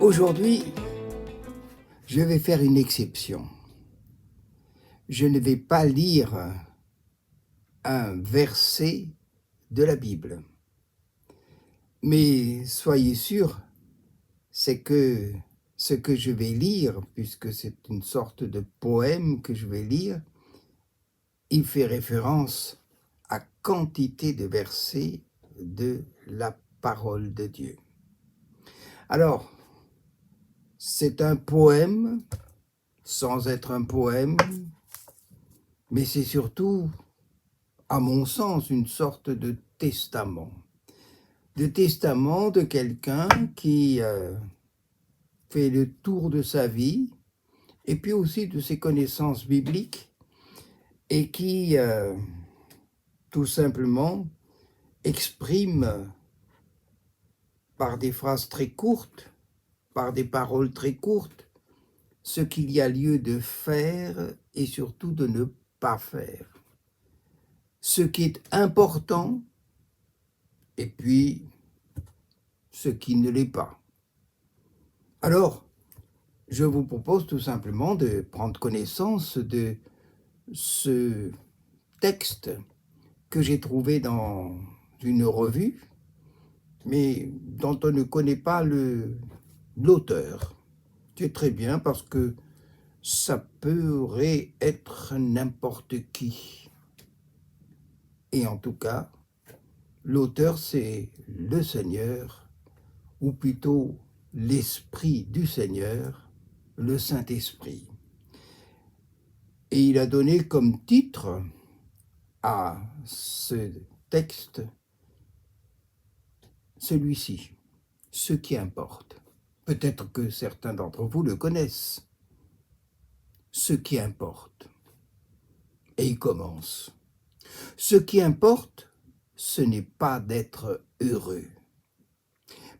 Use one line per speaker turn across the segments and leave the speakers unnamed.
Aujourd'hui, je vais faire une exception. Je ne vais pas lire un verset de la Bible. Mais soyez sûrs, c'est que ce que je vais lire, puisque c'est une sorte de poème que je vais lire, il fait référence à quantité de versets de la parole de Dieu. Alors, c'est un poème, sans être un poème, mais c'est surtout, à mon sens, une sorte de testament. De testament de quelqu'un qui fait le tour de sa vie, et puis aussi de ses connaissances bibliques, et qui, tout simplement, exprime par des phrases très courtes, par des paroles très courtes, ce qu'il y a lieu de faire et surtout de ne pas faire. Ce qui est important, et puis ce qui ne l'est pas. Alors, je vous propose tout simplement de prendre connaissance de ce texte que j'ai trouvé dans une revue, mais dont on ne connaît pas l'auteur. C'est très bien parce que ça pourrait être n'importe qui. Et en tout cas, l'auteur, c'est le Seigneur, ou plutôt l'Esprit du Seigneur, le Saint-Esprit. Et il a donné comme titre à ce texte celui-ci, « Ce qui importe ». Peut-être que certains d'entre vous le connaissent. Ce qui importe. Et il commence. Ce qui importe, ce n'est pas d'être heureux,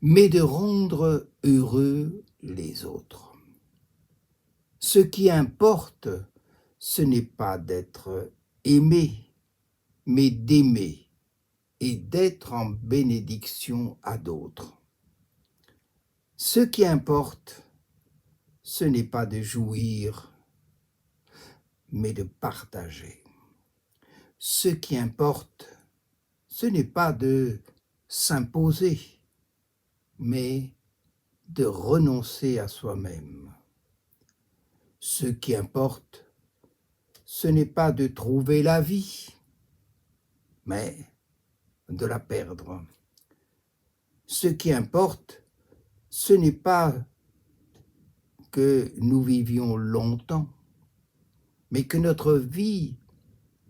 mais de rendre heureux les autres. Ce qui importe, ce n'est pas d'être aimé, mais d'aimer et d'être en bénédiction à d'autres. Ce qui importe, ce n'est pas de jouir, mais de partager. Ce qui importe, ce n'est pas de s'imposer, mais de renoncer à soi-même. Ce qui importe, ce n'est pas de trouver la vie, mais de la perdre. Ce qui importe, ce n'est pas que nous vivions longtemps, mais que notre vie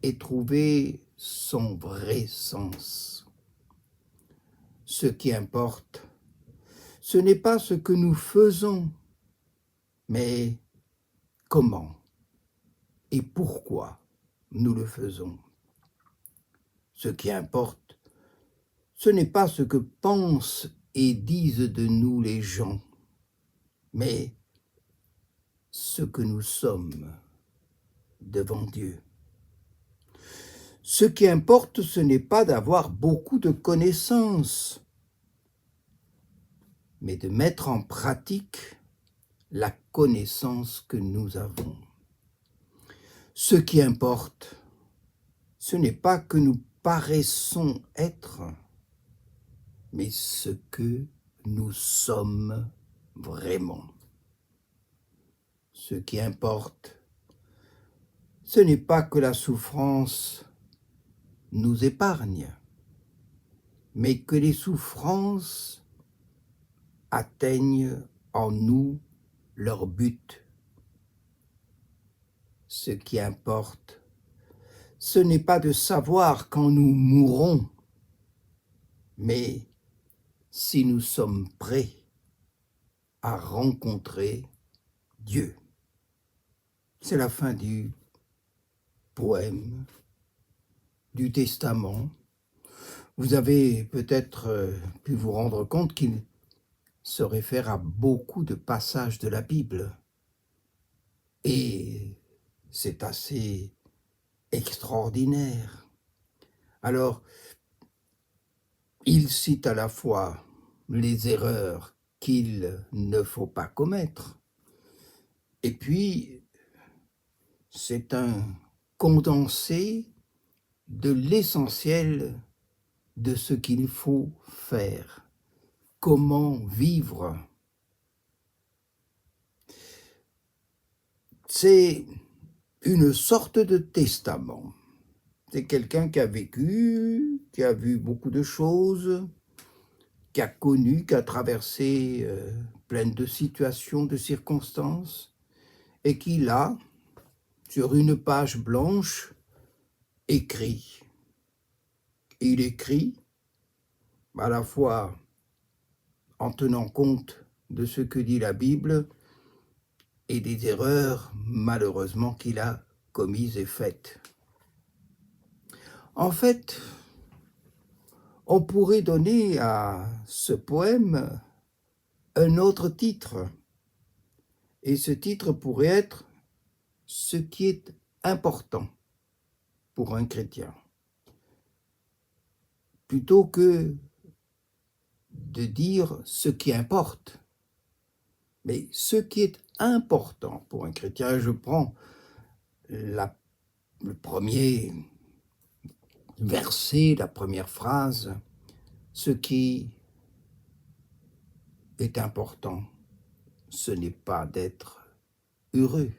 ait trouvé son vrai sens. Ce qui importe, ce n'est pas ce que nous faisons, mais comment et pourquoi nous le faisons. Ce qui importe, ce n'est pas ce que pensent et disent de nous les gens, mais ce que nous sommes devant Dieu. Ce qui importe, ce n'est pas d'avoir beaucoup de connaissances, mais de mettre en pratique la connaissance que nous avons. Ce qui importe, ce n'est pas que nous paraissons être, mais ce que nous sommes vraiment. Ce qui importe, ce n'est pas que la souffrance nous épargne, mais que les souffrances atteignent en nous leur but. Ce qui importe, ce n'est pas de savoir quand nous mourrons, mais si nous sommes prêts à rencontrer Dieu. C'est la fin du poème, du testament. Vous avez peut-être pu vous rendre compte qu'il se réfère à beaucoup de passages de la Bible. Et c'est assez extraordinaire. Alors, il cite à la fois les erreurs qu'il ne faut pas commettre. Et puis, c'est un condensé de l'essentiel de ce qu'il faut faire. Comment vivre? C'est une sorte de testament. C'est quelqu'un qui a vécu, qui a vu beaucoup de choses, qui a connu, qui a traversé plein de situations, de circonstances, et qui, là, sur une page blanche, écrit. Il écrit à la fois en tenant compte de ce que dit la Bible et des erreurs, malheureusement, qu'il a commises et faites. En fait, on pourrait donner à ce poème un autre titre, et ce titre pourrait être « Ce qui est important pour un chrétien », plutôt que de dire ce qui importe. Mais ce qui est important pour un chrétien, je prends le premier verset, la première phrase, ce qui est important, ce n'est pas d'être heureux,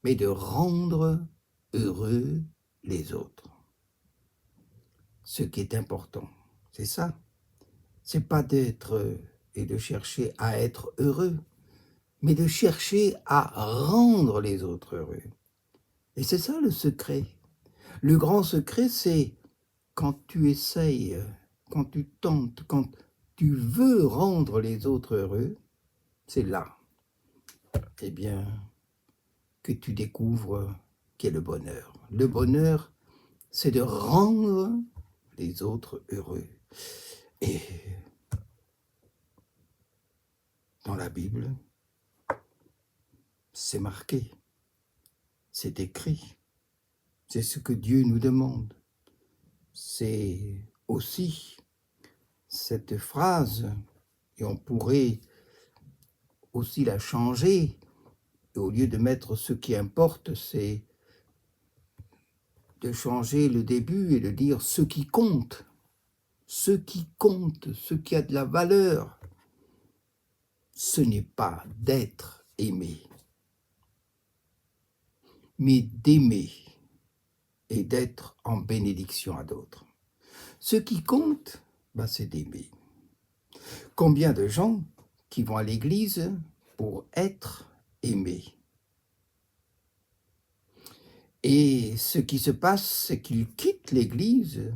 mais de rendre heureux les autres. Ce qui est important, c'est ça. C'est pas d'être et de chercher à être heureux, mais de chercher à rendre les autres heureux. Et c'est ça le secret. Le grand secret, c'est quand tu essayes, quand tu tentes, quand tu veux rendre les autres heureux, c'est là, eh bien, que tu découvres qu'est le bonheur. Le bonheur, c'est de rendre les autres heureux. Et dans la Bible, c'est marqué, c'est écrit, c'est ce que Dieu nous demande. C'est aussi cette phrase, et on pourrait aussi la changer, et au lieu de mettre ce qui importe, c'est de changer le début et de dire ce qui compte, ce qui compte, ce qui a de la valeur. Ce n'est pas d'être aimé, mais d'aimer et d'être en bénédiction à d'autres. Ce qui compte, c'est d'aimer. Combien de gens qui vont à l'église pour être aimés? Et ce qui se passe, c'est qu'ils quittent l'église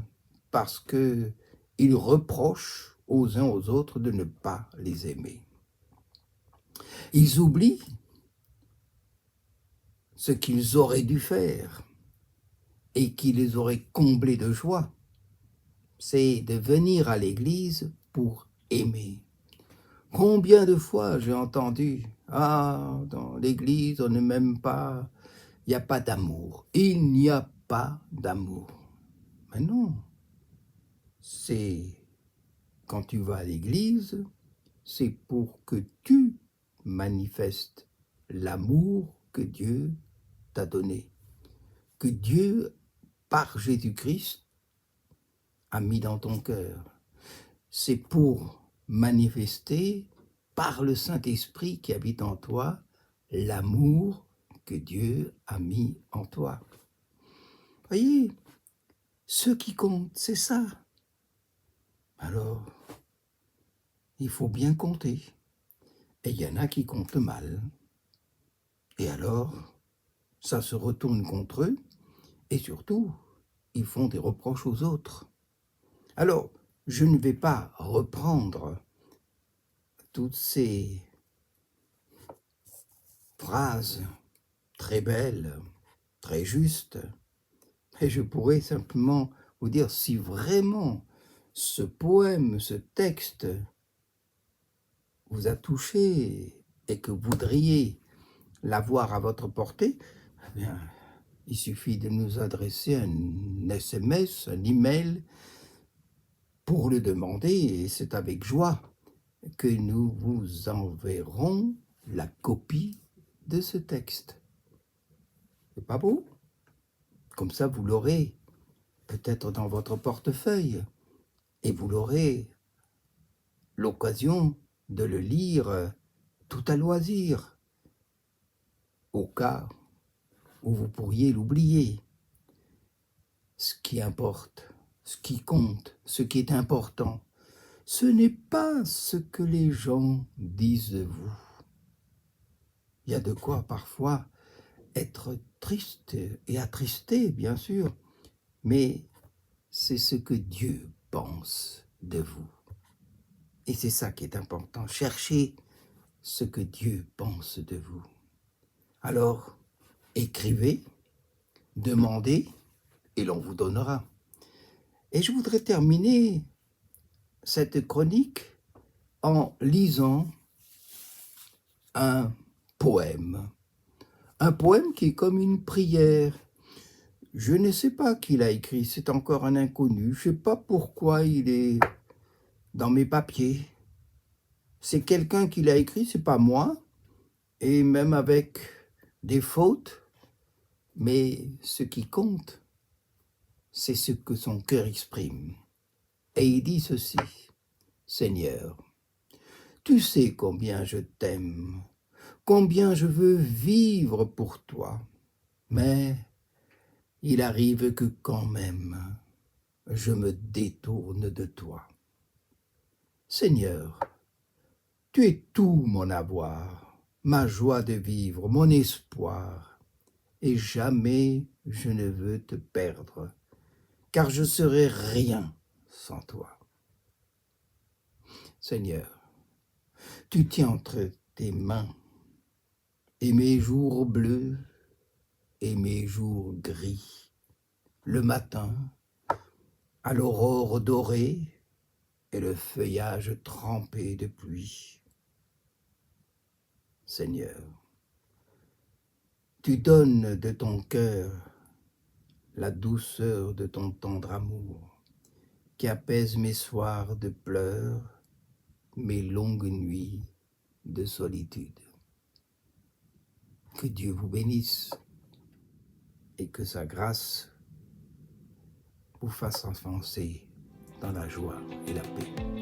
parce qu'ils reprochent aux uns aux autres de ne pas les aimer. Ils oublient ce qu'ils auraient dû faire et qui les aurait comblés de joie, c'est de venir à l'église pour aimer. Combien de fois j'ai entendu « Ah, dans l'église, on ne m'aime pas, il n'y a pas d'amour. » Il n'y a pas d'amour. Mais non, c'est quand tu vas à l'église, c'est pour que tu manifestes l'amour que Dieu t'a donné, que Dieu, par Jésus-Christ, a mis dans ton cœur. C'est pour manifester par le Saint-Esprit qui habite en toi l'amour que Dieu a mis en toi. Voyez, ce qui compte, c'est ça. Alors, il faut bien compter. Et il y en a qui comptent mal. Et alors, ça se retourne contre eux. Et surtout, ils font des reproches aux autres. Alors, je ne vais pas reprendre toutes ces phrases très belles, très justes, et je pourrais simplement vous dire, si vraiment ce poème, ce texte vous a touché et que vous voudriez l'avoir à votre portée, eh bien, il suffit de nous adresser un SMS, un email pour le demander, et c'est avec joie que nous vous enverrons la copie de ce texte. C'est pas beau? Comme ça, vous l'aurez peut-être dans votre portefeuille et vous l'aurez l'occasion de le lire tout à loisir, au cas où vous pourriez l'oublier. Ce qui importe, ce qui compte, ce qui est important, ce n'est pas ce que les gens disent de vous. Il y a de quoi parfois être triste et attristé, bien sûr, mais c'est ce que Dieu pense de vous. Et c'est ça qui est important, cherchez ce que Dieu pense de vous. Alors, écrivez, demandez, et l'on vous donnera. Et je voudrais terminer cette chronique en lisant un poème. Un poème qui est comme une prière. Je ne sais pas qui l'a écrit, c'est encore un inconnu. Je ne sais pas pourquoi il est dans mes papiers. C'est quelqu'un qui l'a écrit, c'est pas moi. Et même avec des fautes, mais ce qui compte, c'est ce que son cœur exprime. Et il dit ceci: Seigneur, tu sais combien je t'aime, combien je veux vivre pour toi, mais il arrive que quand même, je me détourne de toi. Seigneur, tu es tout mon avoir, ma joie de vivre, mon espoir, et jamais je ne veux te perdre, car je serai rien sans toi. Seigneur, tu tiens entre tes mains et mes jours bleus et mes jours gris, le matin à l'aurore dorée et le feuillage trempé de pluie. Seigneur, tu donnes de ton cœur la douceur de ton tendre amour, qui apaise mes soirs de pleurs, mes longues nuits de solitude. Que Dieu vous bénisse et que sa grâce vous fasse avancer dans la joie et la paix.